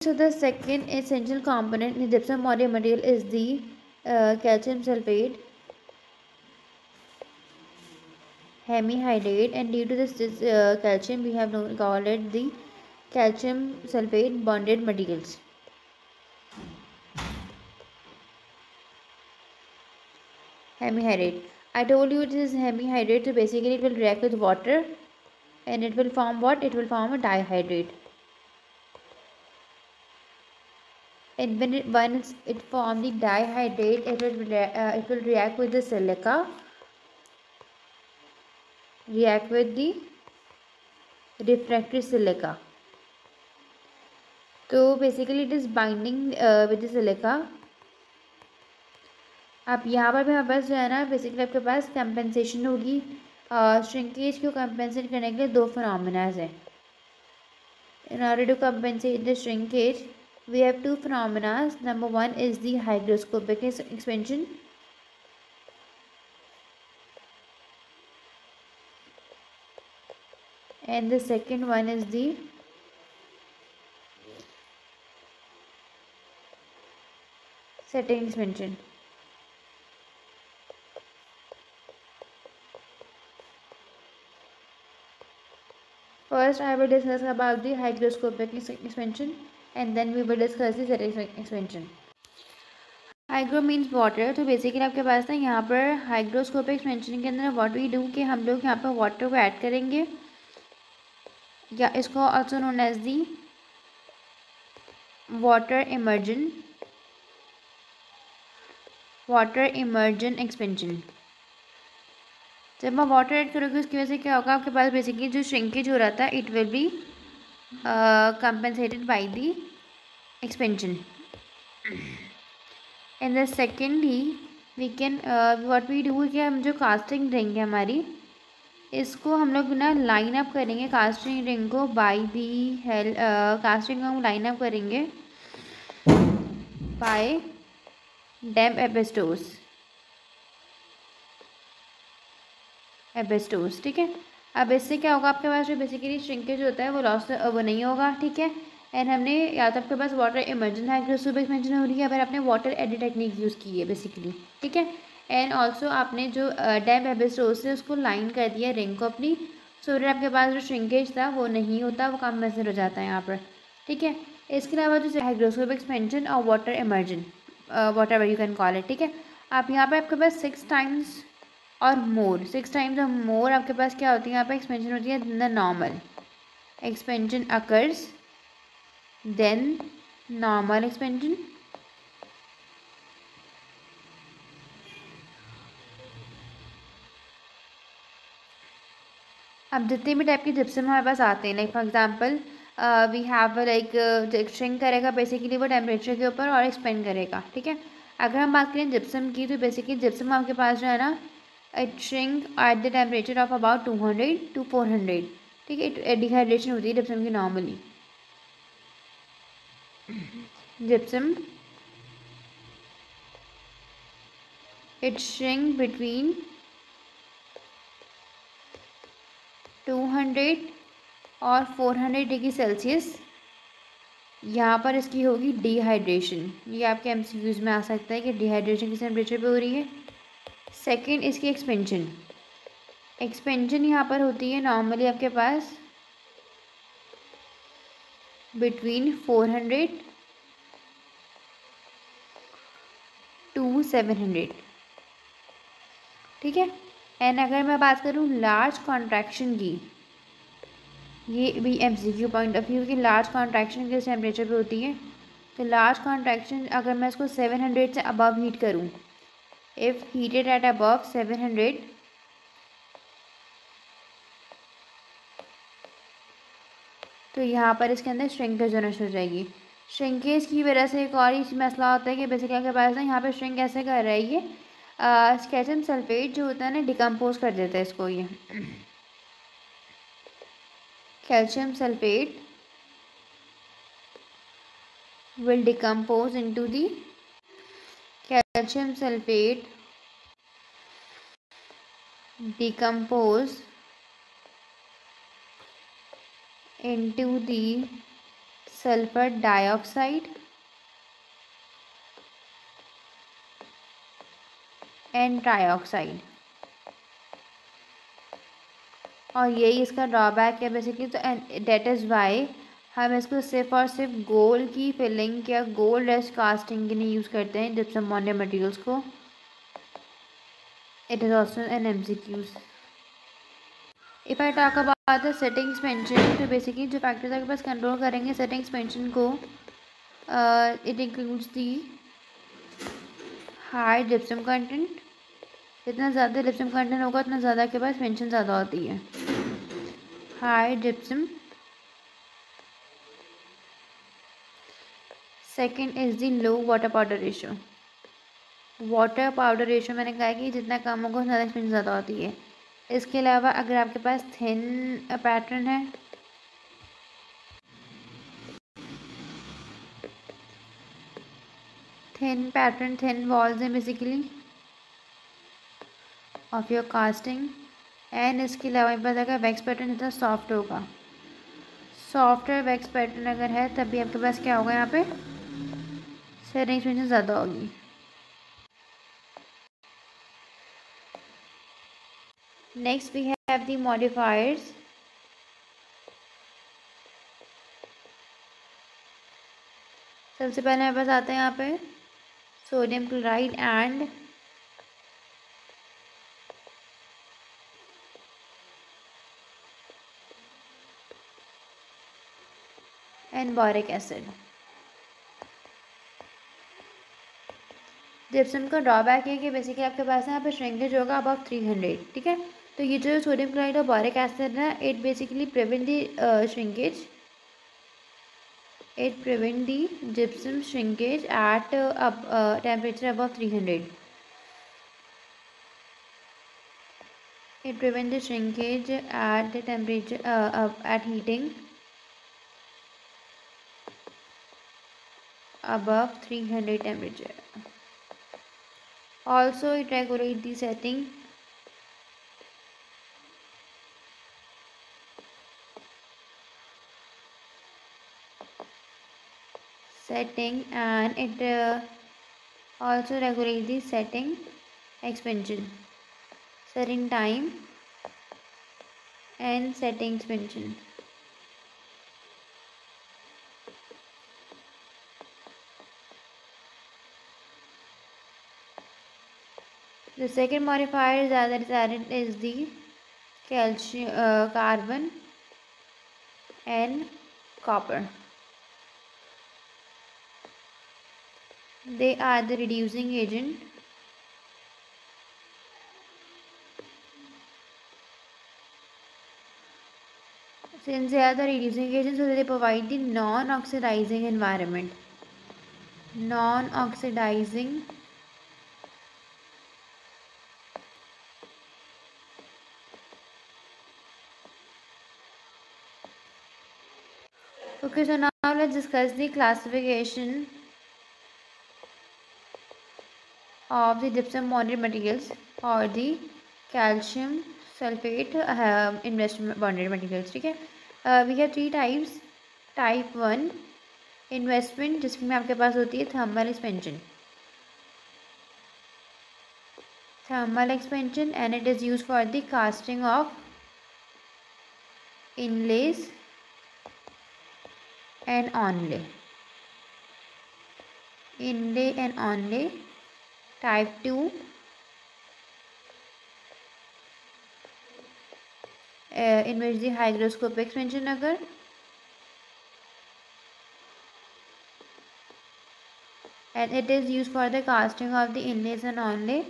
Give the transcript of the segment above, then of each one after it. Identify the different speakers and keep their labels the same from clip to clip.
Speaker 1: So the second essential component in the gypsum mortar material is the calcium sulfate hemihydrate, and due to this calcium we have called it the calcium sulfate bonded materials. Hemihydrate. I told you this is hemihydrate, so basically it will react with water and it will form what? It will form a dihydrate. And when once it forms the dihydrate, it will react with the silica, react with the refractory silica. तो basically it is binding with the silica. अब यहाँ पर भी हमारे पास जो है ना basically आपके पास कंपेंसेशन होगी. श्रिंकेज को कंपेंसेट करने के लिए दो फिनोमेनाज हैं. In order to compensate the shrinkage, we have two phenomena. Number one is the hygroscopic expansion. And the second one is the setting expansion. First, I will discuss about the hygroscopic expansion, and then we will discuss the setting expansion. Hygro means water. तो basically आपके पास ना यहाँ पर hygroscopic expansion के अंदर what we do कि हम लोग यहाँ पर वाटर को ऐड करेंगे, या इसको also known as the water immersion expansion. जब मैं वाटर ऐड करोगे उसकी वजह से क्या होगा, आपके पास बेसिकली जो श्रिंकेज हो रहा था it will be compensated by the expansion. And the secondly we can what we do कि हम जो कास्टिंग रिंग है हमारी, इसको हम लोग ना लाइन अप करेंगे कास्टिंग रिंग को बाय दी हेल्प. कास्टिंग को हम लाइन अप करेंगे बाय डैम्प एबेस्टोस. ठीक है. अब इससे क्या होगा, आपके पास जो बेसिकली श्रिंकेज होता है वो लॉस वो नहीं होगा. ठीक है. एंड हमने या तो आपके पास वाटर इमर्जन हाइग्रोस्कोपिक एक्सपेंशन हो रही है, अगर आपने वाटर एडिट टेक्निक यूज़ की है बेसिकली. ठीक है. एंड ऑल्सो आपने जो डैम्प एबेस्टोस से उसको लाइन कर दिया रिंग को अपनी, सो दैट आपके पास जो श्रिंकेज था वो नहीं होता, वो कंपेंसेट हो जाता है यहाँ पर. ठीक है. इसके अलावा जो हाइग्रोस्कोपिक एक्सपेंशन और water immersion whatever you can call it. ठीक है. आप यहाँ पर आपके पास 6 टाइम्स और मोर 6 टाइम्स और मोर आपके पास क्या होती है, यहाँ पर एक्सपेंशन होती है the normal expansion occurs, then normal expansion, अब जितने भी टाइप के जिप्सम हमारे पास आते हैं, like for example we have like shrink करेगा बेसिकली वो टेम्परेचर के ऊपर और एक्सपेंड करेगा. ठीक है. अगर हम बात करें जिप्सम की, तो बेसिकली जिप्सम आपके पास जो है ना it shrink at the temperature of about 200 to 400. ठीक है. डिहाइड्रेशन होती है जिप्सम की normally. Gypsum it shrink between 200 और 400 डिग्री सेल्सियस. यहाँ पर इसकी होगी डिहाइड्रेशन. ये आपके एमसीक्यूज में आ सकता है कि डिहाइड्रेशन किस टेम्परेचर पे हो रही है. सेकंड इसकी एक्सपेंशन यहाँ पर होती है नॉर्मली आपके पास बिटवीन 400 to 700. ठीक है. एंड अगर मैं बात करूँ लार्ज कॉन्ट्रैक्शन की, ये भी एमसीक्यू पॉइंट ऑफ व्यू की लार्ज कॉन्ट्रैक्शन किस टेम्परेचर पे होती है. तो लार्ज कॉन्ट्रैक्शन अगर मैं इसको 700 से अबव हीट करूँ, इफ़ हीटेड एट अबव 700, तो यहाँ पर इसके अंदर श्रिंकेज होना शुरू हो जाएगी. श्रिंकेज की वजह से एक और ही मसला होता है कि बेसिकली आपके पास ना यहाँ पर श्रिंक कैसे कर रहा है, ये कैल्शियम सल्फेट जो होता है ना डिकम्पोज कर देता है इसको. ये calcium sulphate will decompose into the calcium sulfate decompose into the sulphur dioxide and trioxide. और यही इसका ड्रॉबैक है बेसिकली। तो डेट इज़ वाई हम इसको सिर्फ और सिर्फ गोल्ड की फिलिंग या गोल्ड डस्ट कास्टिंग के लिए यूज़ करते हैं जिप्सम बॉन्डेड मटेरियल्स को। It is also an MCQs। If I talk about the setting expansion, तो बेसिकली जो फैक्टर्स आपके पास कंट्रोल करेंगे सेटिंग एक्सपेंशन को, it includes the high gypsum content. जितना ज़्यादा जिप्सम कंटेंट होगा उतना ज़्यादा आपके पास एक्सपेंशन ज़्यादा होती है। High gypsum. Second is the low water powder ratio. Water powder ratio मैंने कहा कि जितना कम होगा उतना एक्सपेंशन ज़्यादा होती है। इसके अलावा अगर आपके पास थिन पैटर्न है, थिन वॉल्स हैं basically of your casting, and इसके अलावा मेरे पास अगर वैक्स पैटर्न जितना सॉफ्ट होगा, सॉफ्टवेयर वैक्स पैटर्न अगर है तब भी आपके पास क्या होगा, यहाँ पे सेटिंग एक्सपेंशन ज़्यादा होगी। Next we have the modifiers. सबसे पहले मेरे पास आते हैं यहाँ पे sodium chloride and boric acid. Gypsum का ड्रॉबैक है कि बेसिकली आपके पास यहाँ पे श्रिंकेज होगा अबव 300, ठीक है। तो ये जो सोडियम क्लोराइड और बोरिक एसिड है, it basically prevent the shrinkage, it prevent the gypsum shrinkage at temperature above 300. It prevent the shrinkage at the temperature at heating above 300 temperature. Also it regulate the setting and it also regulate the setting expansion, setting time and setting expansion. The second modifier that is added is the calcium, carbon and copper. They are the reducing agent. Since they are the reducing agent, so they provide the non-oxidizing environment. Non-oxidizing okay, so now let's discuss the classification of the gypsum bonded materials or the calcium sulfate investment bonded materials, ठीक है। we have 3 types. Type 1 investment, जिसमें आपके पास होती है thermal expansion, and it is used for the casting of inlays and onlay. Inlay and onlay. Type 2 in which the hygroscopic expansion occur, and it is used for the casting of the inlays and onlay,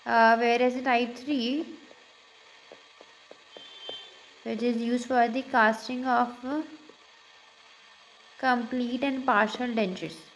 Speaker 1: whereas the type 3 which is used for the casting of complete and partial dentures.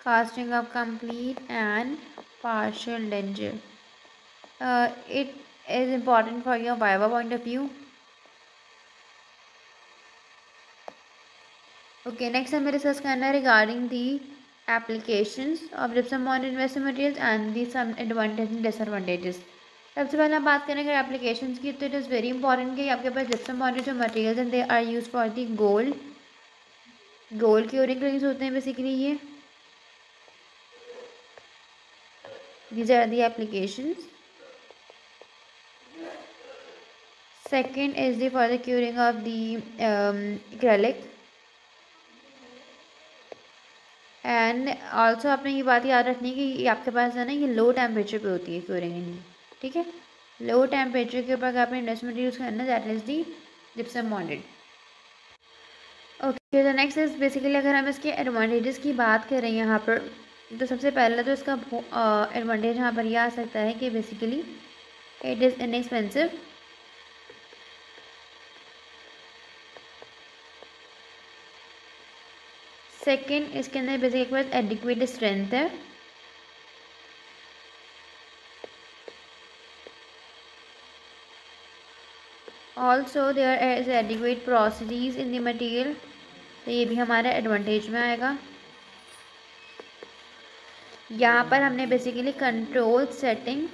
Speaker 1: Casting of complete and partial denture. It is important for your viva point of view. Okay, next हमें discuss करना है regarding the applications of gypsum bonded investment materials and the some advantages and disadvantages. सबसे पहले हम बात करेंगे applications की, तो इट इज़ वेरी इंपॉर्टेंट कि आपके पास जिप्सम बॉन्डेड जो materials and they are used for the gold curing use होते हैं बेसिकली ये। These are the applications. Second is the for the curing of the acrylic. And also आपने ये बात याद रखनी है कि आपके पास है ना ये लो टेम्परेचर पे होती है क्यूरिंग, ठीक है। लो टेम्परेचर के ऊपर आपने इन्वेस्टमेंट यूज़ करना, that is the gypsum bonded. Okay, तो नेक्स्ट इज बेसिकली अगर हम इसके एडवांटेजेस की बात करें यहाँ पर, तो सबसे पहला तो इसका एडवांटेज यहाँ पर यह आ सकता है कि basically it is inexpensive. Second, इसके अंदर बेसिकली एडिक्वेट स्ट्रेंथ है। Also there is adequate porosities in the material, तो ये भी हमारा एडवांटेज में आएगा। यहाँ पर हमने basically control setting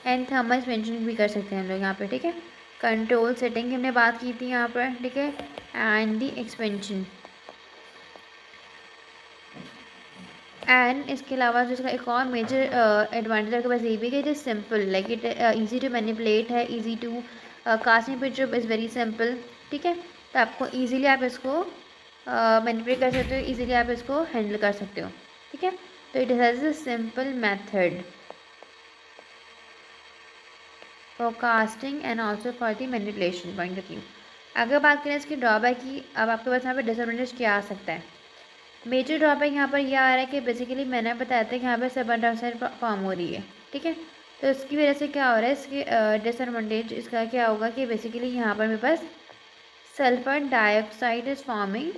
Speaker 1: and thermal expansion भी कर सकते हैं हम लोग यहाँ पे, ठीक है। कंट्रोल सेटिंग की हमने बात की थी यहाँ पर, ठीक है, एंड दी एक्सपेंशन। एंड इसके अलावा जो इसका एक और मेजर एडवांटेज आपके पास ये भी है, it is simple, like it easy to manipulate है, easy to casting picture is very simple, ठीक है। तो आपको ईजीली आप इसको मैनिपुलेट कर सकते हो, ईजीली आप इसको हैंडल कर सकते हो, ठीक है। तो it has a simple method for casting and also for the manipulation point of view. अगर बात करें इसकी ड्रॉबैक की, अब आपके पास यहाँ पर डिसएडवांटेज क्या आ सकता है। मेजर ड्रॉबैक यहाँ पर यह आ रहा है कि बेसिकली मैंने बताया था कि यहाँ पर सल्फर डाइऑक्साइड फॉर्म हो रही है, ठीक है। तो इसकी वजह से क्या हो रहा है, इसके डिसएडवांटेज इसका क्या होगा कि बेसिकली यहाँ पर मेरे पास सल्फर डाइऑक्साइड इज फॉर्मिंग,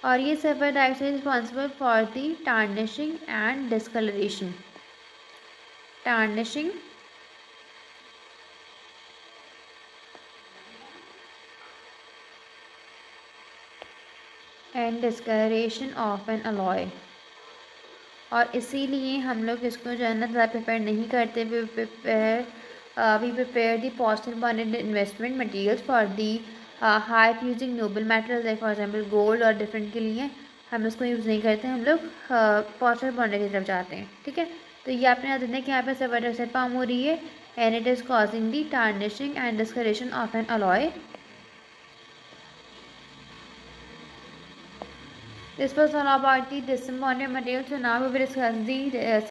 Speaker 1: और ये sulphur dioxide responsible for the tarnishing and discolouration. Tarnishing and discolouration of an alloy, और इसीलिए हम लोग इसको जो है ना ज़्यादा प्रिपेयर नहीं करते। We prepare the positive bonded investment materials for the high fusing noble metals, like for example gold और डिफरेंट के लिए हम इसको यूज़ नहीं करते, हम लोग पॉजिटिव बॉन्डेड की तरफ जाते हैं, ठीक है। तो ये आपने याद रखना है कि यहाँ पर सल्फर डाइऑक्साइड फॉर्म हो रही है and it is causing the tarnishing and discolouration of an alloy. This was all about the disembodied material. So now we will discuss the